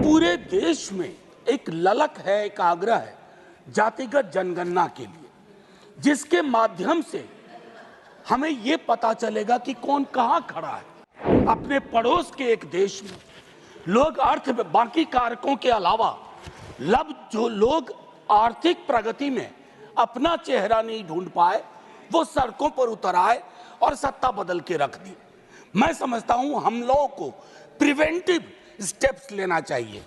पूरे देश में एक ललक है, एक आग्रह है जातिगत जनगणना के लिए, जिसके माध्यम से हमें ये पता चलेगा कि कौन कहां खड़ा है। अपने पड़ोस के एक देश में लोग बाकी कारकों के अलावा जो लोग आर्थिक प्रगति में अपना चेहरा नहीं ढूंढ पाए, वो सड़कों पर उतर आए और सत्ता बदल के रख दी। मैं समझता हूं हम लोगों को प्रिवेंटिव स्टेप्स लेना चाहिए।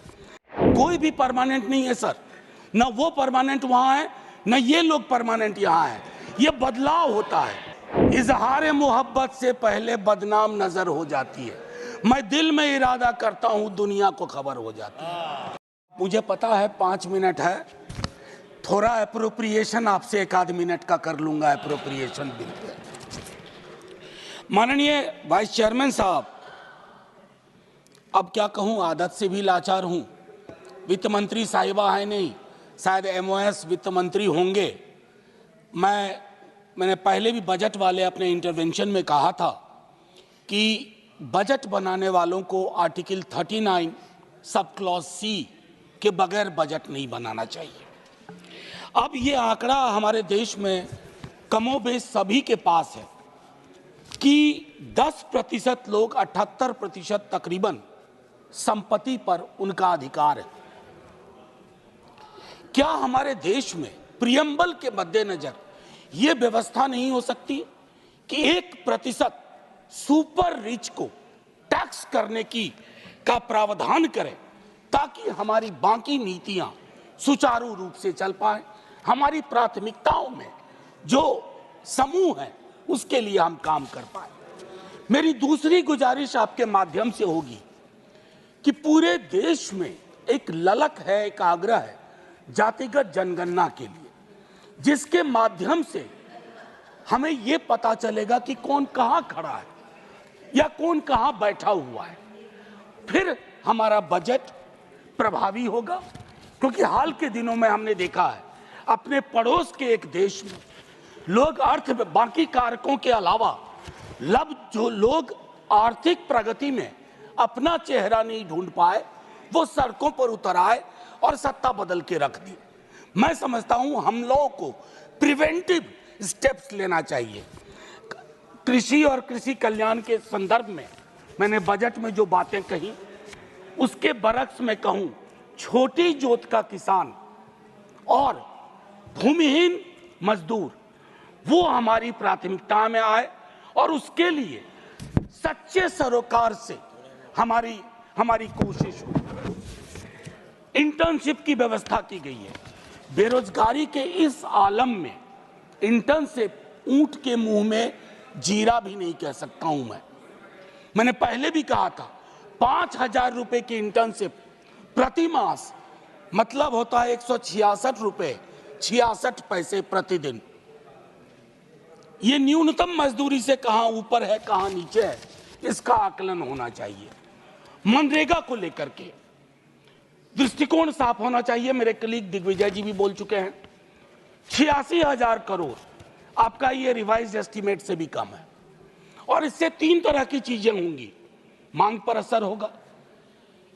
कोई भी परमानेंट नहीं है सर, न वो परमानेंट वहां है, न ये लोग परमानेंट यहां है। ये बदलाव होता है। इजहार मोहब्बत से पहले बदनाम नजर हो जाती है। मैं दिल में इरादा करता हूं, दुनिया को खबर हो जाती है। मुझे पता है 5 मिनट है, थोड़ा एप्रोप्रिएशन आपसे 1 मिनट का कर लूंगा। एप्रोप्रिएशन बिल पे माननीय वाइस चेयरमैन साहब, अब क्या कहूं, आदत से भी लाचार हूं। वित्त मंत्री साहिबा है नहीं, शायद एमओएस वित्त मंत्री होंगे। मैंने पहले भी बजट वाले अपने इंटरवेंशन में कहा था कि बजट बनाने वालों को आर्टिकल 39 सब क्लॉज सी के बगैर बजट नहीं बनाना चाहिए। अब ये आंकड़ा हमारे देश में कमोबेश सभी के पास है कि 10% लोग 78% तकरीबन संपत्ति पर उनका अधिकार है। क्या हमारे देश में प्रियम्बल के मद्देनजर यह व्यवस्था नहीं हो सकती कि 1% सुपर रिच को टैक्स करने का प्रावधान करें, ताकि हमारी बाकी नीतियां सुचारू रूप से चल पाए। हमारी प्राथमिकताओं में जो समूह है उसके लिए हम काम कर पाए। मेरी दूसरी गुजारिश आपके माध्यम से होगी कि पूरे देश में एक ललक है, एक आग्रह है जातिगत जनगणना के लिए, जिसके माध्यम से हमें ये पता चलेगा कि कौन कहां खड़ा है या कौन कहां बैठा हुआ है। फिर हमारा बजट प्रभावी होगा, क्योंकि हाल के दिनों में हमने देखा है अपने पड़ोस के एक देश में लोग बाकी कारकों के अलावा जो लोग आर्थिक प्रगति में अपना चेहरा नहीं ढूंढ पाए, वो सड़कों पर उतर आए और सत्ता बदल के रख दी। मैं समझता हूं हम लोगों को प्रिवेंटिव स्टेप्स लेना चाहिए। कृषि और कृषि कल्याण के संदर्भ में मैंने बजट में जो बातें कही, उसके बरक्स में कहूं, छोटी जोत का किसान और भूमिहीन मजदूर वो हमारी प्राथमिकता में आए और उसके लिए सच्चे सरोकार से हमारी कोशिश हो। इंटर्नशिप की व्यवस्था की गई है। बेरोजगारी के इस आलम में इंटर्नशिप ऊंट के मुंह में जीरा भी नहीं कह सकता हूं मैंने पहले भी कहा था 5,000 रुपए की इंटर्नशिप प्रति मास मतलब होता है 166 रुपए 66 पैसे प्रतिदिन। ये न्यूनतम मजदूरी से कहां ऊपर है कहां नीचे है, इसका आकलन होना चाहिए। मनरेगा को लेकर के दृष्टिकोण साफ होना चाहिए। मेरे कलीग दिग्विजय जी भी बोल चुके हैं, 86,000 करोड़ आपका ये रिवाइज एस्टीमेट से भी कम है। और इससे 3 तरह की चीजें होंगी। मांग पर असर होगा,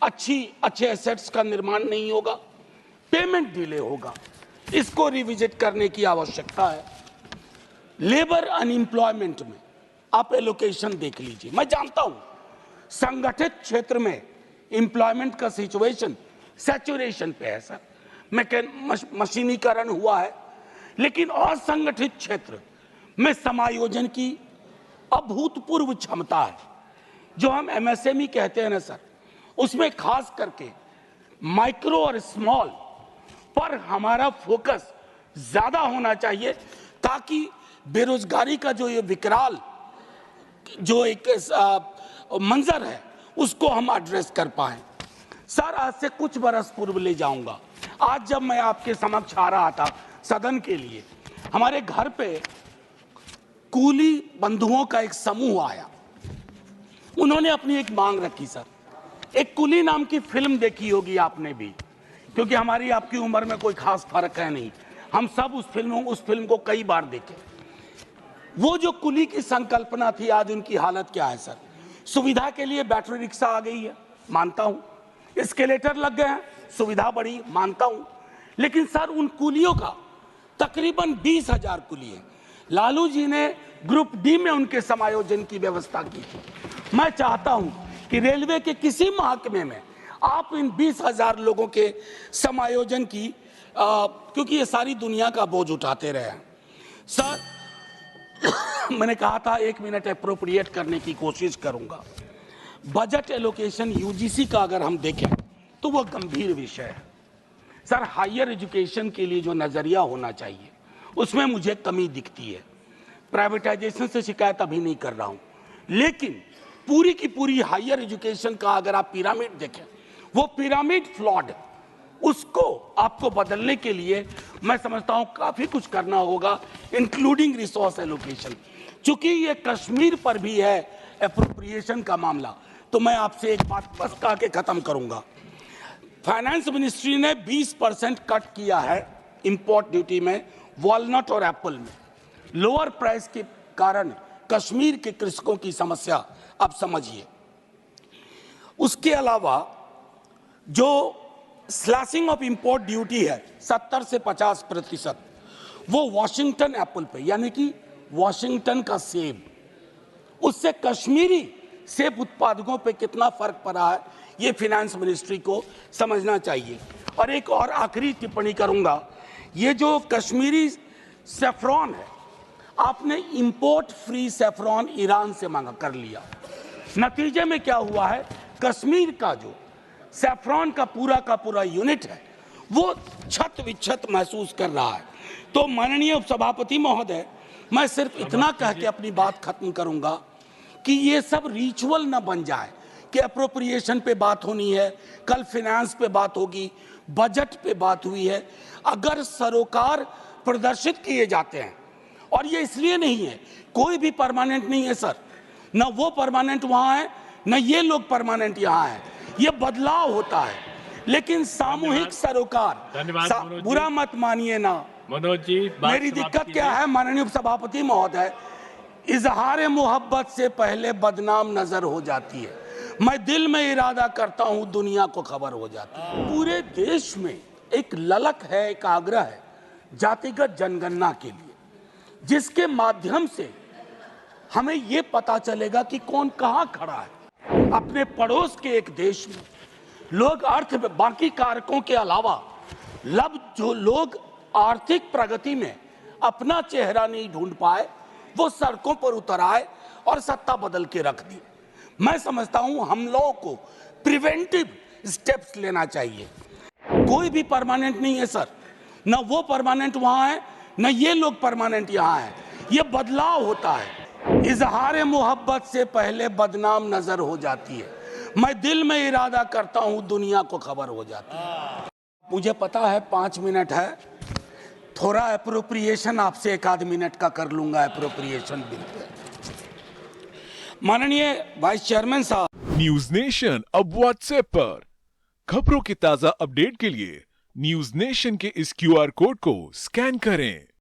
अच्छे एसेट्स का निर्माण नहीं होगा, पेमेंट डिले होगा। इसको रिविजिट करने की आवश्यकता है। लेबर अनएम्प्लॉयमेंट में आप एलोकेशन देख लीजिए। मैं जानता हूं संगठित क्षेत्र में एम्प्लॉयमेंट का सिचुएशन सैचुरेशन पे है सर, मशीनीकरण हुआ है, लेकिन असंगठित क्षेत्र में समायोजन की अभूतपूर्व क्षमता है। जो हम एमएसएमई कहते हैं ना सर, उसमें खास करके माइक्रो और स्मॉल पर हमारा फोकस ज्यादा होना चाहिए, ताकि बेरोजगारी का जो ये विकराल जो एक मंजर है उसको हम एड्रेस कर पाए। सर, आज से कुछ बरस पूर्व ले जाऊंगा। आज जब मैं आपके समक्ष आ रहा था सदन के लिए, हमारे घर पे कूली बंधुओं का एक समूह आया। उन्होंने अपनी एक मांग रखी सर। एक कुली नाम की फिल्म देखी होगी आपने भी, क्योंकि हमारी आपकी उम्र में कोई खास फर्क है नहीं, हम सब उस फिल्म को कई बार देखे। वो जो कुली की संकल्पना थी, आज उनकी हालत क्या है सर। सुविधा के लिए बैटरी रिक्शा आ गई है, मानता हूं, एस्केलेटर लग गए हैं, सुविधा बढ़ी, मानता हूं, लेकिन सर उन कुलियों का तकरीबन 20,000 कुली है। लालू जी ने ग्रुप डी में उनके समायोजन की व्यवस्था की थी। मैं चाहता हूं कि रेलवे के किसी महकमे में आप इन 20,000 लोगों के समायोजन की क्योंकि ये सारी दुनिया का बोझ उठाते रहे हैं सर। मैंने कहा था 1 मिनट एप्रोप्रिएट करने की कोशिश करूंगा। बजट एलोकेशन यूजीसी का अगर हम देखें तो वह गंभीर विषय है सर। हायर एजुकेशन के लिए जो नजरिया होना चाहिए उसमें मुझे कमी दिखती है। प्राइवेटाइजेशन से शिकायत अभी नहीं कर रहा हूं, लेकिन पूरी की पूरी हायर एजुकेशन का अगर आप पिरामिड देखें, वो पिरामिड फ्लॉड, उसको आपको बदलने के लिए मैं समझता हूं काफी कुछ करना होगा, इंक्लूडिंग रिसोर्स एलोकेशन। चूंकि ये कश्मीर पर भी है एप्रोप्रिएशन का मामला, तो मैं आपसे एक बात बस कह के खत्म करूंगा। फाइनेंस मिनिस्ट्री ने 20% कट किया है इंपोर्ट ड्यूटी में, वॉलनट और एप्पल में। लोअर प्राइस के कारण कश्मीर के कृषकों की समस्या अब समझिए। उसके अलावा जो स्लैशिंग ऑफ इंपोर्ट ड्यूटी है 70 से 50%, वो वॉशिंगटन एप्पल पे, यानी कि वॉशिंगटन का सेब, उससे कश्मीरी सेब उत्पादकों पे कितना फर्क पड़ा है ये फाइनेंस मिनिस्ट्री को समझना चाहिए। और एक और आखिरी टिप्पणी करूंगा, ये जो कश्मीरी सेफ्रॉन है, आपने इंपोर्ट फ्री सेफ्रॉन ईरान से मांगा कर लिया। नतीजे में क्या हुआ है, कश्मीर का जो सेफ्रॉन का पूरा यूनिट है वो छत विच्छत महसूस कर रहा है। तो माननीय उपसभापति महोदय, मैं सिर्फ इतना कह के अपनी बात खत्म करूंगा कि ये सब रिचुअल न बन जाए कि अप्रोप्रिएशन पे बात होनी है, कल फाइनेंस पे बात होगी, बजट पे बात हुई है। अगर सरोकार प्रदर्शित किए जाते हैं, और ये इसलिए नहीं है, कोई भी परमानेंट नहीं है सर, न वो परमानेंट वहां है न ये लोग परमानेंट यहाँ है, ये बदलाव होता है। लेकिन सामूहिक सरोकार, बुरा मत मानिए ना मनोज जी, मेरी दिक्कत क्या है माननीय उपसभापति महोदय, इजहार मोहब्बत से पहले बदनाम नजर हो जाती है। मैं दिल में इरादा करता हूं, दुनिया को खबर हो जाती है। पूरे देश में एक ललक है, एक आग्रह है जातिगत जनगणना के लिए, जिसके माध्यम से हमें ये पता चलेगा कि कौन कहां खड़ा है। अपने पड़ोस के एक देश में लोग बाकी कारकों के अलावा जो लोग आर्थिक प्रगति में अपना चेहरा नहीं ढूंढ पाए, वो सड़कों पर उतर आए और सत्ता बदल के रख दी। मैं समझता हूं हम लोगों को प्रिवेंटिव स्टेप्स लेना चाहिए। कोई भी परमानेंट नहीं है सर, न वो परमानेंट वहां है न ये लोग परमानेंट यहाँ है, ये बदलाव होता है। इजहार मोहब्बत से पहले बदनाम नजर हो जाती है। मैं दिल में इरादा करता हूं, दुनिया को खबर हो जाती है। मुझे पता है 5 मिनट है, थोड़ा एप्रोप्रिएशन आपसे 1 मिनट का कर लूंगा। एप्रोप्रिएशन बिल पे माननीय वाइस चेयरमैन साहब। न्यूज नेशन अब व्हाट्सएप पर खबरों के ताजा अपडेट के लिए न्यूज नेशन के इस QR कोड को स्कैन करें।